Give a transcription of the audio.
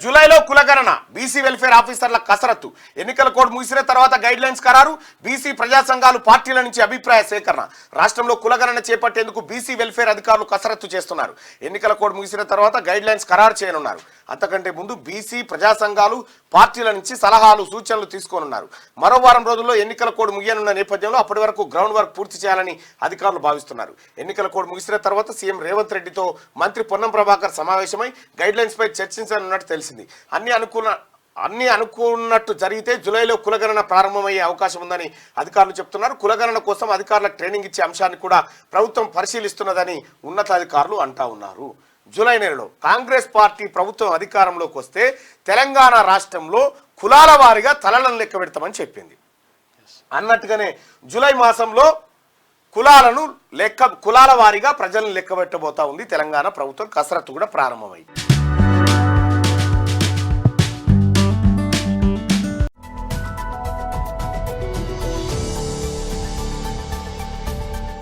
జూలైలో కులగణన BC welfare ఆఫీసర్ల కసరత్తు ఎన్నికల కోడ్ ముగిసిన తర్వాత గైడ్ లైన్స్ ఖరారు బీసీ ప్రజా సంఘాలు పార్టీల నుంచి అభిప్రాయ సేకరణ రాష్ట్రంలో కులగణన చేపట్టేందుకు బీసీ వెల్ఫేర్ అధికారులు కసరత్తు చేస్తున్నారు ఎన్నికల కోడ్ ముగిసిన తర్వాత గైడ్ లైన్స్ ఖరారు చేయనున్నారు అంతకంటే ముందు బీసీ ప్రజా సంఘాలు పార్టీల నుంచి సలహాలు సూచనలు తీసుకోనున్నారు మరో వారం రోజుల్లో ఎన్నికల కోడ్ ముగియనున్న నేపథ్యంలో అప్పటి వరకు గ్రౌండ్ వర్క్ పూర్తి చేయాలని అధికారులు భావిస్తున్నారు ఎన్నికల కోడ్ ముగిసిన తర్వాత సీఎం రేవంత్ రెడ్డితో మంత్రి పొన్నం ప్రభాకర్ సమావేశమై గైడ్ లైన్స్ పై చర్చించనున్నట్టు తెలిసింది అన్ని అనుకున్నట్టు జరిగితే జూలైలో కులగణన ప్రారంభమయ్యే అవకాశం ఉందని అధికారులు చెప్తున్నారు కులగణన కోసం అధికారులకు ట్రైనింగ్ ఇచ్చే అంశాన్ని కూడా ప్రభుత్వం పరిశీలిస్తున్నదని ఉన్నతాధికారులు అంటా ఉన్నారు జూలై నెలలో కాంగ్రెస్ పార్టీ ప్రభుత్వం అధికారంలోకి వస్తే తెలంగాణ రాష్ట్రంలో కులాల వారీగా తలలను లెక్క పెడతామని చెప్పింది అన్నట్టుగానే జూలై మాసంలో కులాల వారీగా ప్రజలను లెక్క పెట్టబోతా ఉంది తెలంగాణ ప్రభుత్వం కసరత్తు కూడా ప్రారంభమైంది